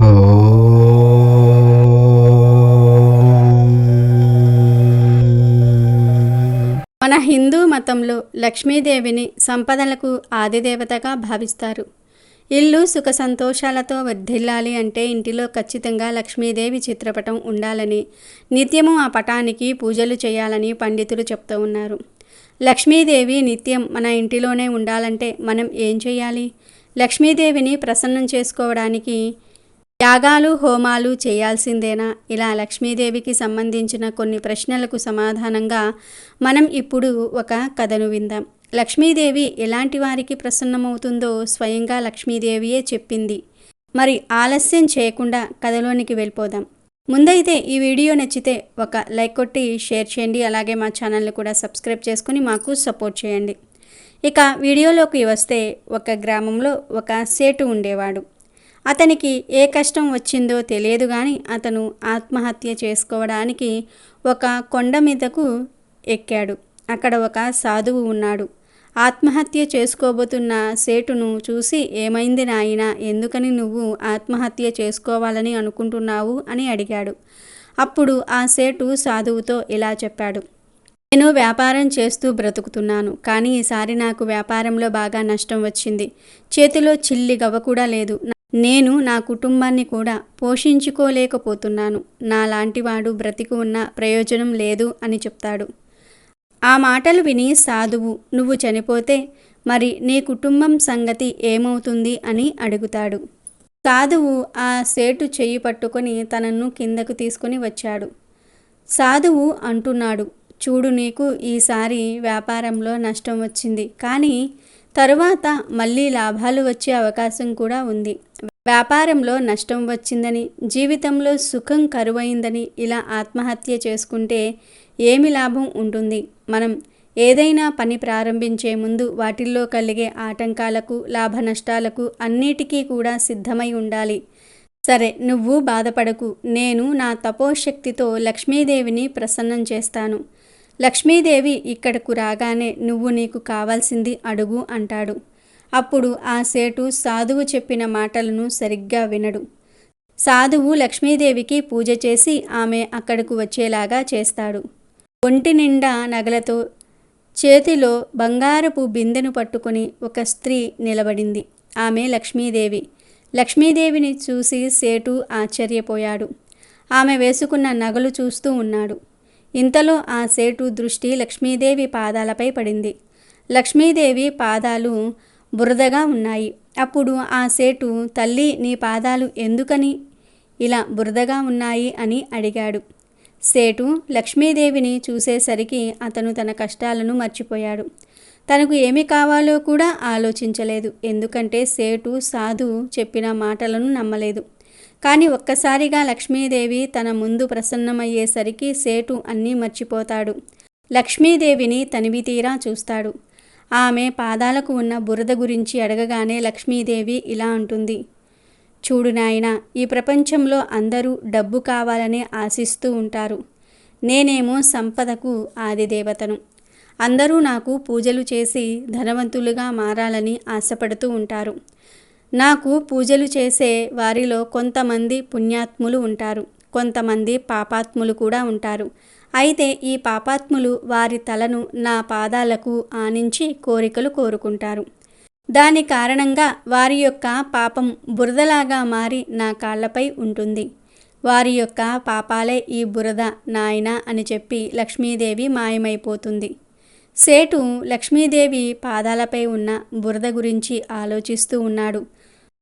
మన హిందూ మతంలో లక్ష్మీదేవిని సంపదలకు ఆదిదేవతగా భావిస్తారు. ఇల్లు సుఖ సంతోషాలతో వర్ధిల్లాలి అంటే ఇంటిలో ఖచ్చితంగా లక్ష్మీదేవి చిత్రపటం ఉండాలని, నిత్యము ఆ పటానికి పూజలు చేయాలని పండితులు చెప్తూ ఉన్నారు. లక్ష్మీదేవి నిత్యం మన ఇంటిలోనే ఉండాలంటే మనం ఏం చేయాలి? లక్ష్మీదేవిని ప్రసన్నం చేసుకోవడానికి యాగాలు, హోమాలు చేయాల్సిందేనా? ఇలా లక్ష్మీదేవికి సంబంధించిన కొన్ని ప్రశ్నలకు సమాధానంగా మనం ఇప్పుడు ఒక కథను విందాం. లక్ష్మీదేవి ఎలాంటి వారికి ప్రసన్నమవుతుందో స్వయంగా లక్ష్మీదేవియే చెప్పింది. మరి ఆలస్యం చేయకుండా కథలోనికి వెళ్ళిపోదాం. ముందైతే ఈ వీడియో నచ్చితే ఒక లైక్ కొట్టి షేర్ చేయండి. అలాగే మా ఛానల్ని కూడా సబ్స్క్రైబ్ చేసుకుని మాకు సపోర్ట్ చేయండి. ఇక వీడియోలోకి వస్తే, ఒక గ్రామంలో ఒక సేటు ఉండేవాడు. అతనికి ఏ కష్టం వచ్చిందో తెలియదు కానీ అతను ఆత్మహత్య చేసుకోవడానికి ఒక కొండ మీదకు ఎక్కాడు. అక్కడ ఒక సాధువు ఉన్నాడు. ఆత్మహత్య చేసుకోబోతున్న సేటును చూసి, ఏమైంది నాయనా, ఎందుకని నువ్వు ఆత్మహత్య చేసుకోవాలని అనుకుంటున్నావు అని అడిగాడు. అప్పుడు ఆ సేటు సాధువుతో ఇలా చెప్పాడు: నేను వ్యాపారం చేస్తూ బ్రతుకుతున్నాను, కానీ ఈసారి నాకు వ్యాపారంలో బాగా నష్టం వచ్చింది. చేతిలో చిల్లి గవ్వ కూడా లేదు. నేను నా కుటుంబాన్ని కూడా పోషించుకోలేకపోతున్నాను. నాలాంటివాడు బ్రతికి ఉన్న ప్రయోజనం లేదు అని చెప్తాడు. ఆ మాటలు విని సాధువు, నువ్వు చనిపోతే మరి నీ కుటుంబం సంగతి ఏమవుతుంది అని అడుగుతాడు. సాధువు ఆ సేటు చెయ్యి పట్టుకొని తనను కిందకు తీసుకుని వచ్చాడు. సాధువు అంటున్నాడు, చూడు, నీకు ఈసారి వ్యాపారంలో నష్టం వచ్చింది, కానీ తరువాత మళ్ళీ లాభాలు వచ్చే అవకాశం కూడా ఉంది. వ్యాపారంలో నష్టం వచ్చిందని, జీవితంలో సుఖం కరువైందని ఇలా ఆత్మహత్య చేసుకుంటే ఏమి లాభం ఉంటుంది? మనం ఏదైనా పని ప్రారంభించే ముందు వాటిల్లో కలిగే ఆటంకాలకు, లాభ నష్టాలకు అన్నిటికీ కూడా సిద్ధమై ఉండాలి. సరే, నువ్వు బాధపడకు. నేను నా తపోశక్తితో లక్ష్మీదేవిని ప్రసన్నం చేస్తాను. లక్ష్మీదేవి ఇక్కడకు రాగానే నువ్వు నీకు కావాల్సింది అడుగు అంటాడు. అప్పుడు ఆ సేటు సాధువు చెప్పిన మాటలను సరిగ్గా వినడు. సాధువు లక్ష్మీదేవికి పూజ చేసి ఆమె అక్కడకు వచ్చేలాగా చేస్తాడు. ఒంటి నిండా నగలతో, చేతిలో బంగారపు బిందెను పట్టుకుని ఒక స్త్రీ నిలబడింది. ఆమె లక్ష్మీదేవి. లక్ష్మీదేవిని చూసి సేటు ఆశ్చర్యపోయాడు. ఆమె వేసుకున్న నగలు చూస్తూ ఉన్నాడు. ఇంతలో ఆ సేటు దృష్టి లక్ష్మీదేవి పాదాలపై పడింది. లక్ష్మీదేవి పాదాలు బురదగా ఉన్నాయి. అప్పుడు ఆ సేటు, తల్లి, నీ పాదాలు ఎందుకని ఇలా బురదగా ఉన్నాయి అని అడిగాడు. సేటు లక్ష్మీదేవిని చూసేసరికి అతను తన కష్టాలను మర్చిపోయాడు. తనకు ఏమి కావాలో కూడా ఆలోచించలేదు. ఎందుకంటే సేటు సాధు చెప్పిన మాటలను నమ్మలేదు. కానీ ఒక్కసారిగా లక్ష్మీదేవి తన ముందు ప్రసన్నమయ్యేసరికి సేటు అన్నీ మర్చిపోతాడు. లక్ష్మీదేవిని తనివితీరా చూస్తాడు. ఆమె పాదాలకు ఉన్న బురద గురించి అడగగానే లక్ష్మీదేవి ఇలా అంటుంది: చూడు నాయనా, ఈ ప్రపంచంలో అందరూ డబ్బు కావాలనే ఆశిస్తూ ఉంటారు. నేనేమో సంపదకు ఆదిదేవతను. అందరూ నాకు పూజలు చేసి ధనవంతులుగా మారాలని ఆశపడుతూ ఉంటారు. నాకు పూజలు చేసే వారిలో కొంతమంది పుణ్యాత్ములు ఉంటారు, కొంతమంది పాపాత్ములు కూడా ఉంటారు. అయితే ఈ పాపాత్ములు వారి తలను నా పాదాలకు ఆనించి కోరికలు కోరుకుంటారు. దాని కారణంగా వారి యొక్క పాపం బురదలాగా మారి నా కాళ్లపై ఉంటుంది. వారి యొక్క పాపాలే ఈ బురద నాయనా అని చెప్పి లక్ష్మీదేవి మాయమైపోతుంది. సేటు లక్ష్మీదేవి పాదాలపై ఉన్న బురద గురించి ఆలోచిస్తూ ఉన్నాడు.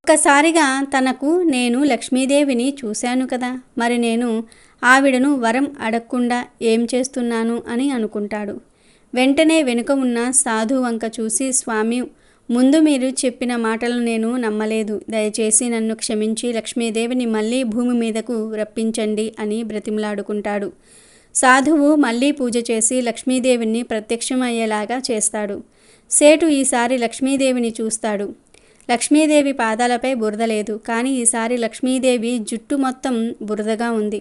ఒక్కసారిగా తనకు, నేను లక్ష్మీదేవిని చూశాను కదా, మరి నేను ఆవిడను వరం అడగకుండా ఏం చేస్తున్నాను అని అనుకుంటాడు. వెంటనే వెనుక ఉన్న సాధు వంక చూసి, స్వామి, ముందు మీరు చెప్పిన మాటలు నేను నమ్మలేదు. దయచేసి నన్ను క్షమించి లక్ష్మీదేవిని మళ్ళీ భూమి మీదకు రప్పించండి అని బ్రతిమలాడుకుంటాడు. సాధువు మళ్ళీ పూజ చేసి లక్ష్మీదేవిని ప్రత్యక్షమయ్యేలాగా చేస్తాడు. సేటు ఈసారి లక్ష్మీదేవిని చూస్తాడు. లక్ష్మీదేవి పాదాలపై బురద లేదు, కానీ ఈసారి లక్ష్మీదేవి జుట్టు మొత్తం బురదగా ఉంది.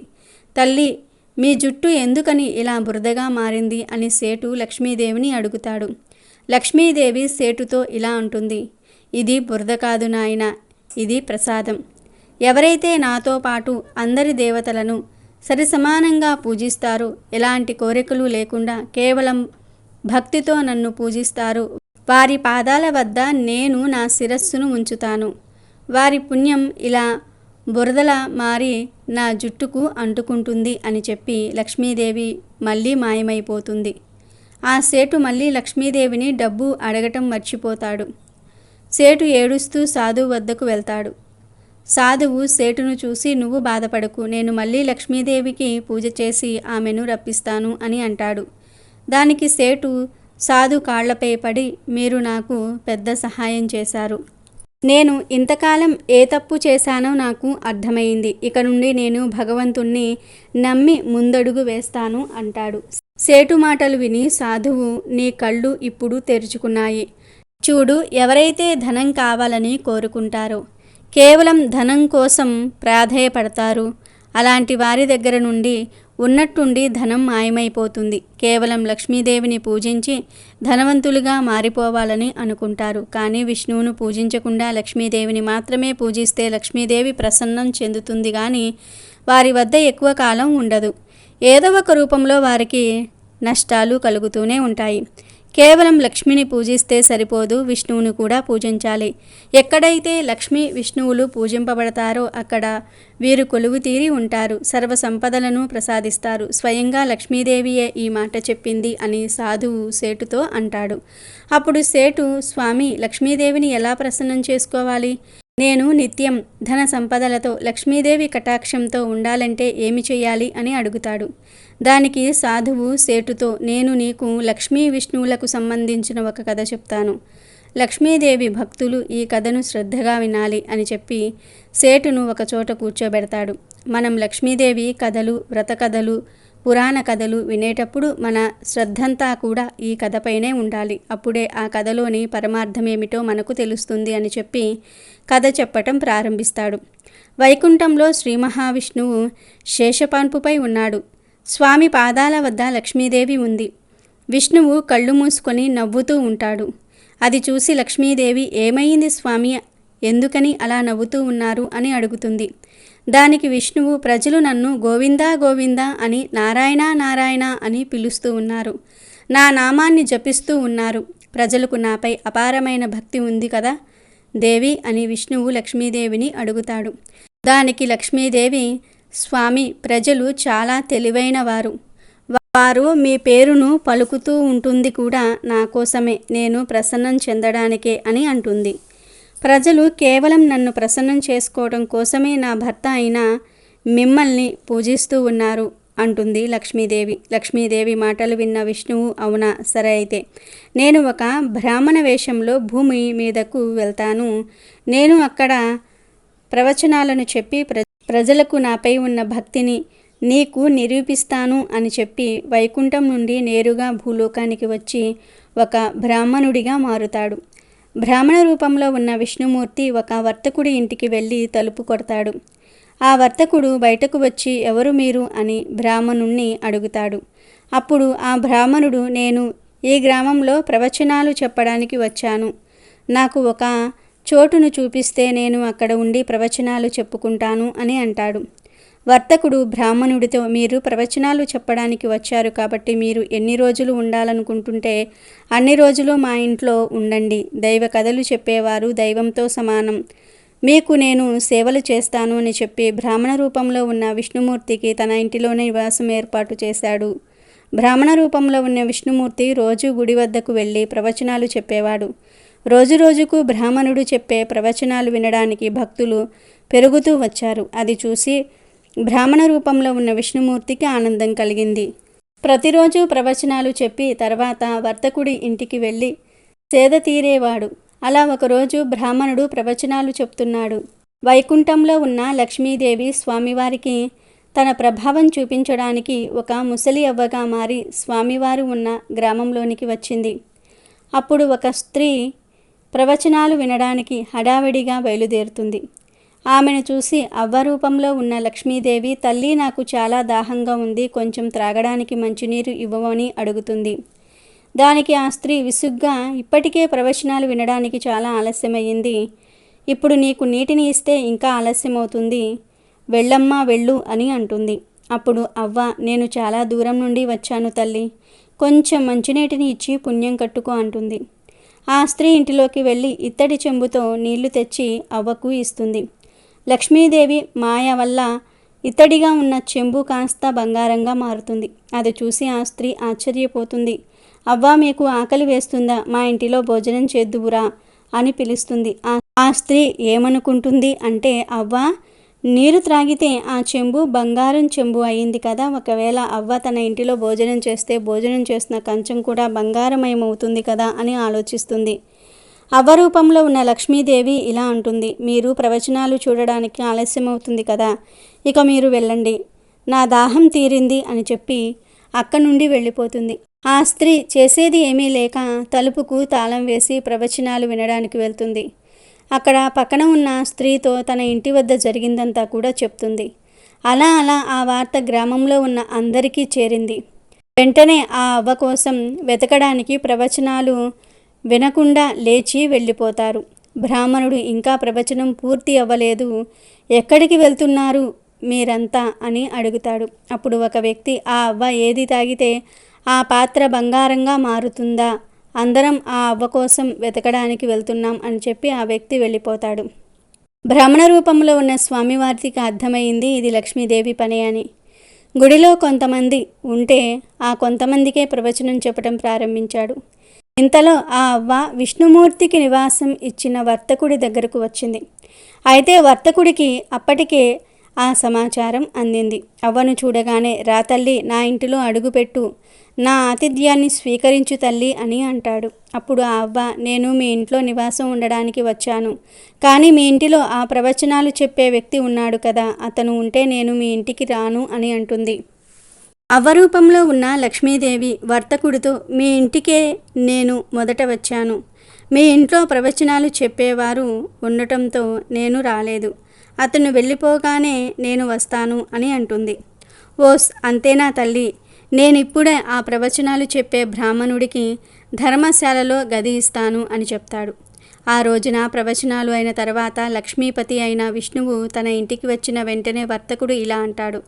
తల్లి, మీ జుట్టు ఎందుకని ఇలా బురదగా మారింది అని సేటు లక్ష్మీదేవిని అడుగుతాడు. లక్ష్మీదేవి సేటుతో ఇలా అంటుంది: ఇది బురద కాదు నాయనా, ఇది ప్రసాదం. ఎవరైతే నాతో పాటు అందరి దేవతలను సరిసమానంగా పూజిస్తారో, ఎలాంటి కోరికలు లేకుండా కేవలం భక్తితో నన్ను పూజిస్తారో, వారి పాదాల వద్ద నేను నా శిరస్సును ఉంచుతాను. వారి పుణ్యం ఇలా బురదలా మారి నా జుట్టుకు అంటుకుంటుంది అని చెప్పి లక్ష్మీదేవి మళ్ళీ మాయమైపోతుంది. ఆ సేటు మళ్ళీ లక్ష్మీదేవిని డబ్బు అడగటం మర్చిపోతాడు. సేటు ఏడుస్తూ సాధువు వద్దకు వెళ్తాడు. సాధువు సేటును చూసి, నువ్వు బాధపడకు, నేను మళ్ళీ లక్ష్మీదేవికి పూజ చేసి ఆమెను రప్పిస్తాను అని అంటాడు. దానికి సేటు సాధు కాళ్లపై పడి, మీరు నాకు పెద్ద సహాయం చేశారు. నేను ఇంతకాలం ఏ తప్పు చేశానో నాకు అర్థమైంది. ఇక నుండి నేను భగవంతుణ్ణి నమ్మి ముందడుగు వేస్తాను అంటాడు. సేటు మాటలు విని సాధువు, నీ కళ్ళు ఇప్పుడు తెరుచుకున్నాయి. చూడు, ఎవరైతే ధనం కావాలని కోరుకుంటారో, కేవలం ధనం కోసం ప్రాధేయపడతారు, అలాంటి వారి దగ్గర నుండి ఉన్నట్టుండి ధనం మాయమైపోతుంది. కేవలం లక్ష్మీదేవిని పూజించి ధనవంతులుగా మారిపోవాలని అనుకుంటారు. కానీ విష్ణువును పూజించకుండా లక్ష్మీదేవిని మాత్రమే పూజిస్తే లక్ష్మీదేవి ప్రసన్నం చెందుతుంది, కానీ వారి వద్ద ఎక్కువ కాలం ఉండదు. ఏదో ఒక రూపంలో వారికి నష్టాలు కలుగుతూనే ఉంటాయి. కేవలం లక్ష్మిని పూజిస్తే సరిపోదు, విష్ణువును కూడా పూజించాలి. ఎక్కడైతే లక్ష్మి విష్ణువులు పూజింపబడతారో అక్కడ వీరు కొలువు తీరి ఉంటారు, సర్వ సంపదలను ప్రసాదిస్తారు. స్వయంగా లక్ష్మీదేవియే ఈ మాట చెప్పింది అని సాధువు సేటుతో అంటాడు. అప్పుడు సేటు, స్వామి, లక్ష్మీదేవిని ఎలా ప్రసన్నం చేసుకోవాలి? నేను నిత్యం ధన సంపదలతో లక్ష్మీదేవి కటాక్షంతో ఉండాలంటే ఏమి చేయాలి అని అడుగుతాడు. దానికి సాధువు సేటుతో, నేను నీకు లక్ష్మీ విష్ణువులకు సంబంధించిన ఒక కథ చెప్తాను. లక్ష్మీదేవి భక్తులు ఈ కథను శ్రద్ధగా వినాలి అని చెప్పి సేటును ఒకచోట కూర్చోబెడతాడు. మనం లక్ష్మీదేవి కథలు, వ్రత కథలు, పురాణ కథలు వినేటప్పుడు మన శ్రద్ధంతా కూడా ఈ కథపైనే ఉండాలి. అప్పుడే ఆ కథలోని పరమార్థమేమిటో మనకు తెలుస్తుంది అని చెప్పి కథ చెప్పటం ప్రారంభిస్తాడు. వైకుంఠంలో శ్రీ మహావిష్ణువు శేషపాన్పుపై ఉన్నాడు. స్వామి పాదాల వద్ద లక్ష్మీదేవి ఉంది. విష్ణువు కళ్ళు మూసుకొని నవ్వుతూ ఉంటాడు. అది చూసి లక్ష్మీదేవి, ఏమైంది స్వామి, ఎందుకని అలా నవ్వుతూ ఉన్నారు అని అడుగుతుంది. దానికి విష్ణువు, ప్రజలు నన్ను గోవిందా గోవిందా అని, నారాయణ నారాయణ అని పిలుస్తూ ఉన్నారు. నా నామాన్ని జపిస్తూ ఉన్నారు. ప్రజలకు నాపై అపారమైన భక్తి ఉంది కదా దేవి అని విష్ణువు లక్ష్మీదేవిని అడుగుతాడు. దానికి లక్ష్మీదేవి, స్వామి, ప్రజలు చాలా తెలివైన వారు. వారు మీ పేరును పలుకుతూ ఉంటుంది కూడా నా కోసమే, నేను ప్రసన్నం చెందడానికే అని అంటుంది. ప్రజలు కేవలం నన్ను ప్రసన్నం చేసుకోవడం కోసమే నా భర్త అయిన మిమ్మల్ని పూజిస్తూ ఉన్నారు అంటుంది లక్ష్మీదేవి. లక్ష్మీదేవి మాటలు విన్న విష్ణువు, అవునా, సరే అయితే నేను ఒక బ్రాహ్మణ వేషంలో భూమి మీదకు వెళ్తాను. నేను అక్కడ ప్రవచనాలను చెప్పి ప్రజలకు నాపై ఉన్న భక్తిని నీకు నిరూపిస్తాను అని చెప్పి వైకుంఠం నుండి నేరుగా భూలోకానికి వచ్చి ఒక బ్రాహ్మణుడిగా మారుతాడు. బ్రాహ్మణ రూపంలో ఉన్న విష్ణుమూర్తి ఒక వర్తకుడి ఇంటికి వెళ్ళి తలుపు కొడతాడు. ఆ వర్తకుడు బయటకు వచ్చి, ఎవరు మీరు అని బ్రాహ్మణుణ్ణి అడుగుతాడు. అప్పుడు ఆ బ్రాహ్మణుడు, నేను ఈ గ్రామంలో ప్రవచనాలు చెప్పడానికి వచ్చాను. నాకు ఒక చోటును చూపిస్తే నేను అక్కడ ఉండి ప్రవచనాలు చెప్పుకుంటాను అని అంటాడు. వర్తకుడు బ్రాహ్మణుడితో, మీరు ప్రవచనాలు చెప్పడానికి వచ్చారు కాబట్టి మీరు ఎన్ని రోజులు ఉండాలనుకుంటుంటే అన్ని రోజులు మా ఇంట్లో ఉండండి. దైవ కథలు చెప్పేవారు దైవంతో సమానం. మీకు నేను సేవలు చేస్తాను అని చెప్పి బ్రాహ్మణ రూపంలో ఉన్న విష్ణుమూర్తికి తన ఇంటిలోనే నివాసం ఏర్పాటు చేశాడు. బ్రాహ్మణ రూపంలో ఉన్న విష్ణుమూర్తి రోజు గుడి వద్దకు వెళ్ళి ప్రవచనాలు చెప్పేవాడు. రోజు రోజుకు బ్రాహ్మణుడు చెప్పే ప్రవచనాలు వినడానికి భక్తులు పెరుగుతూ వచ్చారు. అది చూసి బ్రాహ్మణ రూపంలో ఉన్న విష్ణుమూర్తికి ఆనందం కలిగింది. ప్రతిరోజు ప్రవచనాలు చెప్పి తర్వాత వర్తకుడి ఇంటికి వెళ్ళి సేద తీరేవాడు. అలా ఒకరోజు బ్రాహ్మణుడు ప్రవచనాలు చెప్తున్నాడు. వైకుంఠంలో ఉన్న లక్ష్మీదేవి స్వామివారికి తన ప్రభావం చూపించడానికి ఒక ముసలి అవ్వగా మారి స్వామివారు ఉన్న గ్రామంలోనికి వచ్చింది. అప్పుడు ఒక స్త్రీ ప్రవచనాలు వినడానికి హడావిడిగా బయలుదేరుతుంది. ఆమెను చూసి అవ్వ రూపంలో ఉన్న లక్ష్మీదేవి, తల్లి, నాకు చాలా దాహంగా ఉంది, కొంచెం త్రాగడానికి మంచినీరు ఇవ్వమని అడుగుతుంది. దానికి ఆ స్త్రీ విసుగ్గా, ఇప్పటికే ప్రవచనాలు వినడానికి చాలా ఆలస్యమయ్యింది, ఇప్పుడు నీకు నీటిని ఇస్తే ఇంకా ఆలస్యమవుతుంది, వెళ్ళమ్మా వెళ్ళు అని అంటుంది. అప్పుడు అవ్వ, నేను చాలా దూరం నుండి వచ్చాను తల్లి, కొంచెం మంచినీటిని ఇచ్చి పుణ్యం కట్టుకో అంటుంది. ఆ స్త్రీ ఇంటిలోకి వెళ్ళి ఇత్తడి చెంబుతో నీళ్లు తెచ్చి అవ్వకు ఇస్తుంది. లక్ష్మీదేవి మాయ వల్ల ఇత్తడిగా ఉన్న చెంబు కాస్త బంగారంగా మారుతుంది. అది చూసి ఆ స్త్రీ ఆశ్చర్యపోతుంది. అవ్వ, మీకు ఆకలి వేస్తుందా? మా ఇంటిలో భోజనం చేద్దువురా అని పిలుస్తుంది. ఆ స్త్రీ ఏమనుకుంటుంది అంటే, అవ్వ నీరు త్రాగితే ఆ చెంబు బంగారం చెంబు అయింది కదా, ఒకవేళ అవ్వ తన ఇంటిలో భోజనం చేస్తే భోజనం చేసిన కంచం కూడా బంగారమయమవుతుంది కదా అని ఆలోచిస్తుంది. అవ్వ రూపంలో ఉన్న లక్ష్మీదేవి ఇలా అంటుంది, మీరు ప్రవచనాలు చూడడానికి ఆలస్యమవుతుంది కదా, ఇక మీరు వెళ్ళండి, నా దాహం తీరింది అని చెప్పి అక్కడి నుండి వెళ్ళిపోతుంది. ఆ స్త్రీ చేసేది ఏమీ లేక తలుపుకు తాళం వేసి ప్రవచనాలు వినడానికి వెళ్తుంది. అక్కడ పక్కన ఉన్న స్త్రీతో తన ఇంటి వద్ద జరిగిందంతా కూడా చెప్తుంది. అలా ఆ వార్త గ్రామంలో ఉన్న అందరికీ చేరింది. వెంటనే ఆ అవ్వ కోసం వెతకడానికి ప్రవచనాలు వినకుండా లేచి వెళ్ళిపోతారు. బ్రాహ్మణుడు ఇంకా ప్రవచనం పూర్తి అవ్వలేదు, ఎక్కడికి వెళ్తున్నారు మీరంతా అని అడుగుతాడు. అప్పుడు ఒక వ్యక్తి, ఆ అవ్వ ఏది తాగితే ఆ పాత్ర బంగారంగా మారుతుందా, అందరం ఆ అవ్వ కోసం వెతకడానికి వెళ్తున్నాం అని చెప్పి ఆ వ్యక్తి వెళ్ళిపోతాడు. బ్రాహ్మణ రూపంలో ఉన్న స్వామివారికి అర్థమైంది ఇది లక్ష్మీదేవి పని అని. గుడిలో కొంతమంది ఉంటే ఆ కొంతమందికే ప్రవచనం చెప్పడం ప్రారంభించాడు. ఇంతలో ఆ అవ్వ విష్ణుమూర్తికి నివాసం ఇచ్చిన వర్తకుడి దగ్గరకు వచ్చింది. అయితే వర్తకుడికి అప్పటికే ఆ సమాచారం అందింది. అవ్వను చూడగానే, రా తల్లి, నా ఇంటిలో అడుగుపెట్టు, నా ఆతిథ్యాన్ని స్వీకరించు తల్లి అని అంటాడు. అప్పుడు ఆ అవ్వ, నేను మీ ఇంట్లో నివాసం ఉండడానికి వచ్చాను, కానీ మీ ఇంటిలో ఆ ప్రవచనాలు చెప్పే వ్యక్తి ఉన్నాడు కదా, అతను ఉంటే నేను మీ ఇంటికి రాను అని అంటుంది. అవ్వ రూపంలో ఉన్న లక్ష్మీదేవి వర్తకుడితో, మీ ఇంటికే నేను మొదట వచ్చాను, మీ ఇంట్లో ప్రవచనాలు చెప్పేవారు ఉండటంతో నేను రాలేదు, అతను వెళ్ళిపోగానే నేను వస్తాను అని అంటుంది. ఓస్ అంతేనా తల్లి, నేనిప్పుడే ఆ ప్రవచనాలు చెప్పే బ్రాహ్మణుడికి ధర్మశాలలో గది ఇస్తాను అని చెప్తాడు. ఆ రోజున ప్రవచనాలు అయిన తర్వాత లక్ష్మీపతి అయిన విష్ణువు తన ఇంటికి వచ్చిన వెంటనే వర్తకుడు ఇలా అంటాడు,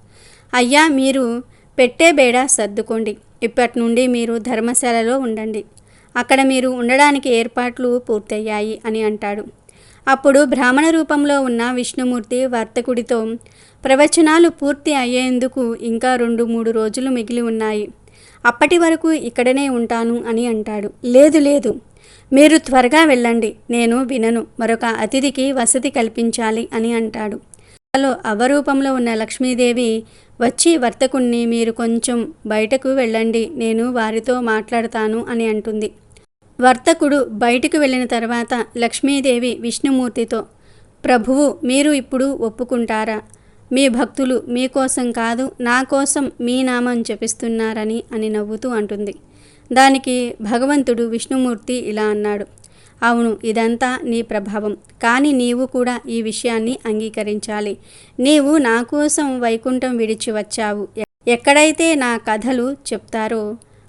అయ్యా, మీరు పెట్టే బేడ సర్దుకోండి, ఇప్పటి నుండి మీరు ధర్మశాలలో ఉండండి, అక్కడ మీరు ఉండడానికి ఏర్పాట్లు పూర్తయ్యాయి అని అంటాడు. అప్పుడు బ్రాహ్మణ రూపంలో ఉన్న విష్ణుమూర్తి వర్తకుడితో, ప్రవచనాలు పూర్తి అయ్యేందుకు ఇంకా 2-3 రోజులు మిగిలి ఉన్నాయి, అప్పటి వరకు ఇక్కడనే ఉంటాను అని అంటాడు. లేదు, మీరు త్వరగా వెళ్ళండి, నేను వినను, మరొక అతిథికి వసతి కల్పించాలి అని అంటాడు. అవ్వరూపంలో ఉన్న లక్ష్మీదేవి వచ్చి వర్తకుణ్ణి, మీరు కొంచెం బయటకు వెళ్ళండి, నేను వారితో మాట్లాడతాను అని అంటుంది. వర్తకుడు బయటకు వెళ్ళిన తర్వాత లక్ష్మీదేవి విష్ణుమూర్తితో, ప్రభువు, మీరు ఇప్పుడు ఒప్పుకుంటారా? మీ భక్తులు మీకోసం కాదు, నా కోసం మీ నామం జపిస్తున్నారని అని నవ్వుతూ అంటుంది. దానికి భగవంతుడు విష్ణుమూర్తి ఇలా అన్నాడు, అవును, ఇదంతా నీ ప్రభావం, కానీ నీవు కూడా ఈ విషయాన్ని అంగీకరించాలి. నీవు నా కోసం వైకుంఠం విడిచి వచ్చావు, ఎక్కడైతే నా కథలు చెప్తారో,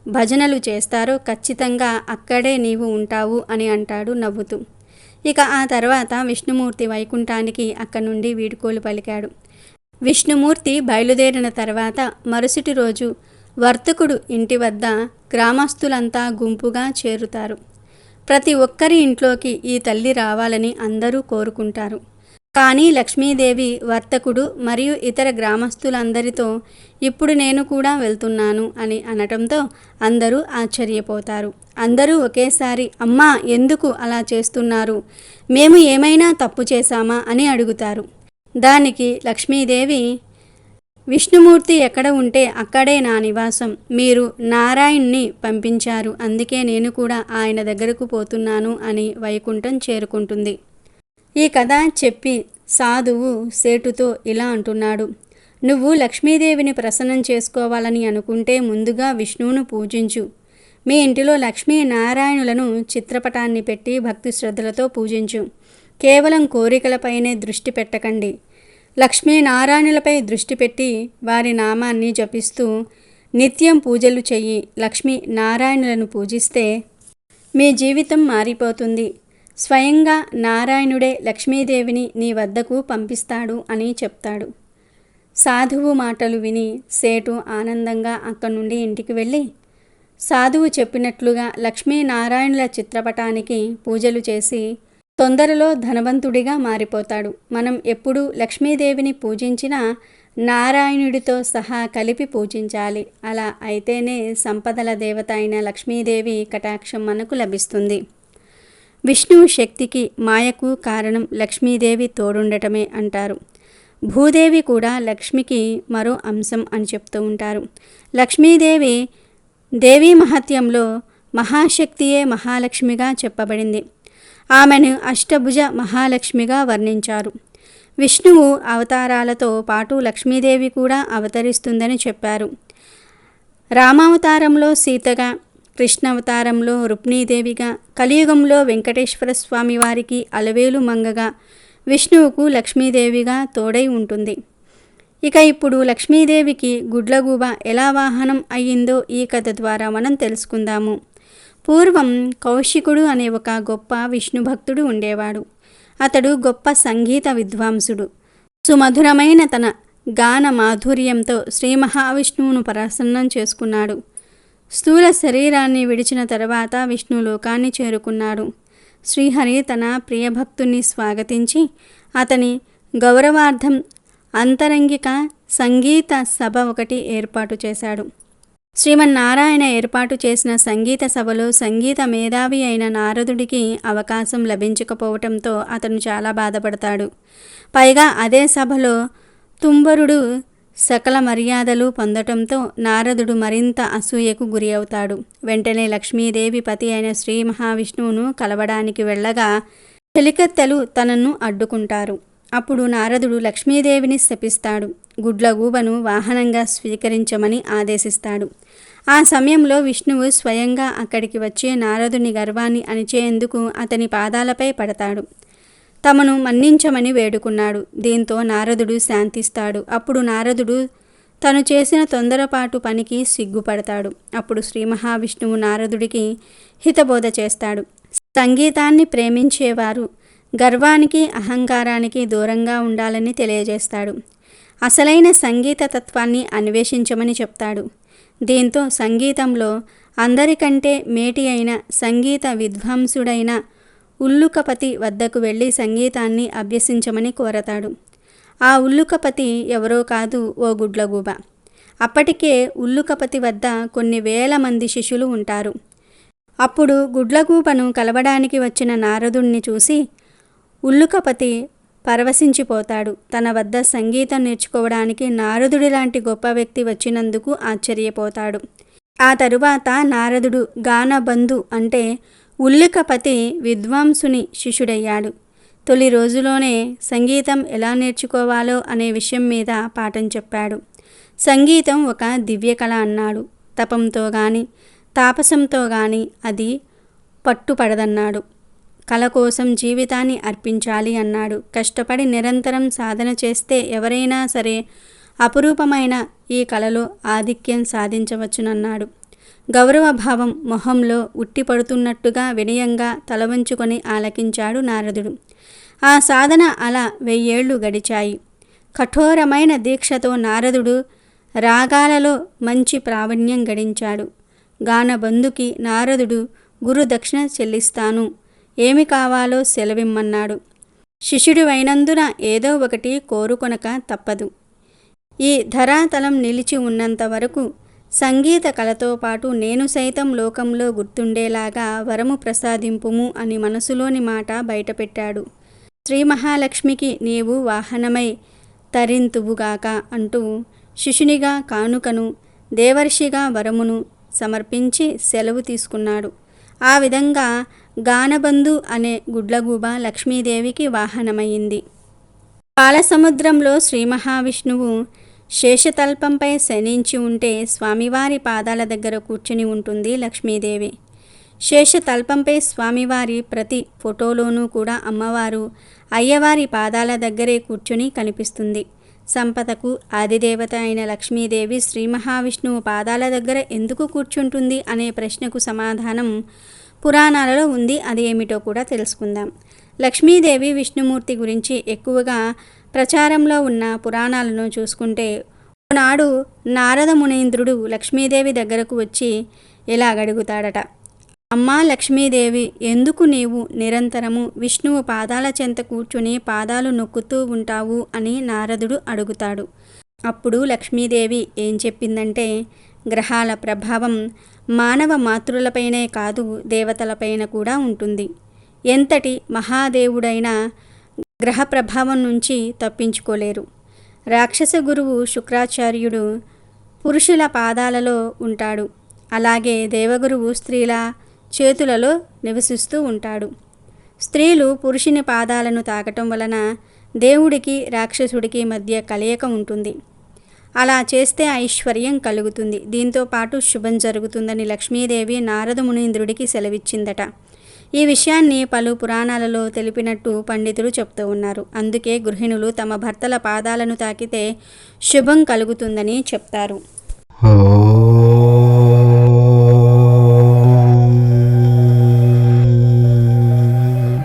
భజనలు చేస్తారో ఖచ్చితంగా అక్కడే నీవు ఉంటావు అని అంటాడు నవ్వుతూ. ఇక ఆ తర్వాత విష్ణుమూర్తి వైకుంఠానికి అక్కడి నుండి వీడ్కోలు పలికాడు. విష్ణుమూర్తి బయలుదేరిన తర్వాత మరుసటి రోజు వర్తకుడు ఇంటి వద్ద గ్రామస్తులంతా గుంపుగా చేరుతారు. ప్రతి ఒక్కరి ఇంట్లోకి ఈ తల్లి రావాలని అందరూ కోరుకుంటారు. కానీ లక్ష్మీదేవి వర్తకుడు మరియు ఇతర గ్రామస్తులందరితో, ఇప్పుడు నేను కూడా వెళ్తున్నాను అని అనటంతో అందరూ ఆశ్చర్యపోతారు. అందరూ ఒకేసారి, అమ్మా, ఎందుకు అలా చేస్తున్నారు? మేము ఏమైనా తప్పు చేశామా అని అడుగుతారు. దానికి లక్ష్మీదేవి, విష్ణుమూర్తి ఎక్కడ ఉంటే అక్కడే నా నివాసం, మీరు నారాయణ్ణి పంపించారు, అందుకే నేను కూడా ఆయన దగ్గరకు పోతున్నాను అని వైకుంఠం చేరుకుంటుంది. ఈ కథ చెప్పి సాధువు సేటుతో ఇలా అంటున్నాడు, నువ్వు లక్ష్మీదేవిని ప్రసన్నం చేసుకోవాలని అనుకుంటే ముందుగా విష్ణువును పూజించు. మీ ఇంటిలో లక్ష్మీనారాయణులను చిత్రపటాన్ని పెట్టి భక్తి శ్రద్ధలతో పూజించు. కేవలం కోరికలపైనే దృష్టి పెట్టకండి. లక్ష్మీనారాయణులపై దృష్టి పెట్టి వారి నామాన్ని జపిస్తూ నిత్యం పూజలు చెయ్యి. లక్ష్మీ నారాయణులను పూజిస్తే మీ జీవితం మారిపోతుంది. స్వయంగా నారాయణుడే లక్ష్మీదేవిని నీ వద్దకు పంపిస్తాడు అని చెప్తాడు. సాధువు మాటలు విని సేటు ఆనందంగా అక్కడి నుండి ఇంటికి వెళ్ళి సాధువు చెప్పినట్లుగా లక్ష్మీనారాయణుల చిత్రపటానికి పూజలు చేసి తొందరలో ధనవంతుడిగా మారిపోతాడు. మనం ఎప్పుడు లక్ష్మీదేవిని పూజించినా నారాయణుడితో సహా కలిపి పూజించాలి. అలా అయితేనే సంపదల దేవత అయిన లక్ష్మీదేవి కటాక్షం మనకు లభిస్తుంది. విష్ణువు శక్తికి మాయకు కారణం లక్ష్మీదేవి తోడుండటమే అంటారు. భూదేవి కూడా లక్ష్మికి మరో అంశం అని చెప్తూ ఉంటారు. లక్ష్మీదేవి దేవీ మహత్యంలో మహాశక్తియే మహాలక్ష్మిగా చెప్పబడింది. ఆమెను అష్టభుజ మహాలక్ష్మిగా వర్ణించారు. విష్ణువు అవతారాలతో పాటు లక్ష్మీదేవి కూడా అవతరిస్తుందని చెప్పారు. రామావతారంలో సీతగా, కృష్ణావతారంలో రుక్మిణీదేవిగా, కలియుగంలో వెంకటేశ్వర స్వామి వారికి అలవేలు మంగగా, విష్ణువుకు లక్ష్మీదేవిగా తోడై ఉంటుంది. ఇక ఇప్పుడు లక్ష్మీదేవికి గుడ్లగూబ ఎలా వాహనం అయ్యిందో ఈ కథ ద్వారా మనం తెలుసుకుందాము. పూర్వం కౌశికుడు అనే ఒక గొప్ప విష్ణు భక్తుడు ఉండేవాడు. అతడు గొప్ప సంగీత విద్వాంసుడు. సుమధురమైన తన గాన మాధుర్యంతో శ్రీ మహావిష్ణువును ప్రసన్నం చేసుకున్నాడు. స్థూల శరీరాన్ని విడిచిన తర్వాత విష్ణులోకాన్ని చేరుకున్నాడు. శ్రీహరి తన ప్రియభక్తుని స్వాగతించి అతని గౌరవార్థం అంతరంగిక సంగీత సభ ఒకటి ఏర్పాటు చేశాడు. శ్రీమన్నారాయణ ఏర్పాటు చేసిన సంగీత సభలో సంగీత మేధావి అయిన నారదుడికి అవకాశం లభించకపోవటంతో అతను చాలా బాధపడతాడు. పైగా అదే సభలో తుంబరుడు సకల మర్యాదలు పొందటంతో నారదుడు మరింత అసూయకు గురి అవుతాడు. వెంటనే లక్ష్మీదేవి పతి అయిన శ్రీ మహావిష్ణువును కలవడానికి వెళ్ళగా చెలికత్తెలు తనను అడ్డుకుంటారు. అప్పుడు నారదుడు లక్ష్మీదేవిని శపిస్తాడు. గుడ్లగూబను వాహనంగా స్వీకరించమని ఆదేశిస్తాడు. ఆ సమయంలో విష్ణువు స్వయంగా అక్కడికి వచ్చి నారదుని గర్వాన్ని అణిచేందుకు అతని పాదాలపై పడతాడు. తమను మన్నించమని వేడుకున్నాడు. దీంతో నారదుడు శాంతిస్తాడు. అప్పుడు నారదుడు తను చేసిన తొందరపాటు పనికి సిగ్గుపడతాడు. అప్పుడు శ్రీ మహావిష్ణువు నారదుడికి హితబోధ చేస్తాడు. సంగీతాన్ని ప్రేమించేవారు గర్వానికి అహంకారానికి దూరంగా ఉండాలని తెలియజేస్తాడు. అసలైన సంగీత తత్వాన్ని అన్వేషించమని చెప్తాడు. దీంతో సంగీతంలో అందరికంటే మేటి అయిన సంగీత విద్వాంసుడైన ఉల్లుకపతి వద్దకు వెళ్ళి సంగీతాన్ని అభ్యసించమని కోరతాడు. ఆ ఉల్లుకపతి ఎవరో కాదు, ఓ గుడ్లగూబ. అప్పటికే ఉల్లుకపతి వద్ద కొన్ని వేల మంది శిష్యులు ఉంటారు. అప్పుడు గుడ్లగూబను కలవడానికి వచ్చిన నారదుణ్ణి చూసి ఉల్లుకపతి పరవశించిపోతాడు. తన వద్ద సంగీతం నేర్చుకోవడానికి నారదుడి లాంటి గొప్ప వ్యక్తి వచ్చినందుకు ఆశ్చర్యపోతాడు. ఆ తరువాత నారదుడు గానబంధు అంటే ఉల్లుకపతి విద్వాంసుని శిష్యుడయ్యాడు. తొలి రోజులోనే సంగీతం ఎలా నేర్చుకోవాలో అనే విషయం మీద పాఠం చెప్పాడు. సంగీతం ఒక దివ్యకళ అన్నాడు. తపంతో గాని తాపసంతో గాని అది పట్టుపడదన్నాడు. కళ కోసం జీవితాన్ని అర్పించాలి అన్నాడు. కష్టపడి నిరంతరం సాధన చేస్తే ఎవరైనా సరే అపురూపమైన ఈ కళలో ఆధిక్యం సాధించవచ్చునన్నాడు. గౌరవభావం మొహంలో ఉట్టిపడుతున్నట్టుగా వినయంగా తలవంచుకొని ఆలకించాడు నారదుడు. ఆ సాధన అలా 1000 ఏళ్లు గడిచాయి. కఠోరమైన దీక్షతో నారదుడు రాగాలలో మంచి ప్రావీణ్యం గడించాడు. గానబంధుకి నారదుడు గురు దక్షిణ చెల్లిస్తాను, ఏమి కావాలో సెలవిమ్మన్నాడు. శిష్యుడివైనందున ఏదో ఒకటి కోరుకొనక తప్పదు. ఈ ధరాతలం నిలిచి ఉన్నంత వరకు సంగీత కళతో పాటు నేను సైతం లోకంలో గుర్తుండేలాగా వరము ప్రసాదింపుము అని మనసులోని మాట బయటపెట్టాడు. శ్రీ మహాలక్ష్మికి నీవు వాహనమై తరింతువుగాక అంటూ శిష్యునిగా కానుకను, దేవర్షిగా వరమును సమర్పించి సెలవు తీసుకున్నాడు. ఆ విధంగా గానబంధు అనే గుడ్లగూబ లక్ష్మీదేవికి వాహనమైంది. పాలసముద్రంలో శ్రీ మహావిష్ణువు శేషతల్పంపై శయనించి ఉంటే స్వామివారి పాదాల దగ్గర కూర్చుని ఉంటుంది లక్ష్మీదేవి. శేషతల్పంపై స్వామివారి ప్రతి ఫోటోలోనూ కూడా అమ్మవారు అయ్యవారి పాదాల దగ్గరే కూర్చుని కనిపిస్తుంది. సంపదకు ఆదిదేవత అయిన లక్ష్మీదేవి శ్రీ మహావిష్ణువు పాదాల దగ్గర ఎందుకు కూర్చుంటుంది అనే ప్రశ్నకు సమాధానం పురాణాలలో ఉంది. అది ఏమిటో కూడా తెలుసుకుందాం. లక్ష్మీదేవి విష్ణుమూర్తి గురించి ఎక్కువగా ప్రచారంలో ఉన్న పురాణాలను చూసుకుంటే, ఒకనాడు నారద మునీంద్రుడు లక్ష్మీదేవి దగ్గరకు వచ్చి ఇలా అడుగుతాడట. అమ్మా లక్ష్మీదేవి, ఎందుకు నీవు నిరంతరము విష్ణువు పాదాల చెంత కూర్చుని పాదాలు నొక్కుతూ ఉంటావు అని నారదుడు అడుగుతాడు. అప్పుడు లక్ష్మీదేవి ఏం చెప్పిందంటే, గ్రహాల ప్రభావం మానవ మాతృలపైనే కాదు దేవతలపైన కూడా ఉంటుంది. ఎంతటి మహాదేవుడైనా గ్రహ ప్రభావం నుంచి తప్పించుకోలేరు. రాక్షస గురువు శుక్రాచార్యుడు పురుషుల పాదాలలో ఉంటాడు. అలాగే దేవగురువు స్త్రీల చేతులలో నివసిస్తూ ఉంటాడు. స్త్రీలు పురుషుని పాదాలను తాకటం వలన దేవుడికి రాక్షసుడికి మధ్య కలయిక ఉంటుంది. అలా చేస్తే ఐశ్వర్యం కలుగుతుంది, దీంతో పాటు శుభం జరుగుతుందని లక్ష్మీదేవి నారద మునీంద్రుడికి సెలవిచ్చిందట. ఈ విషయాన్ని పలు పురాణాలలో తెలిపినట్టు పండితులు చెప్తూ ఉన్నారు. అందుకే గృహిణులు తమ భర్తల పాదాలను తాకితే శుభం కలుగుతుందని చెప్తారు.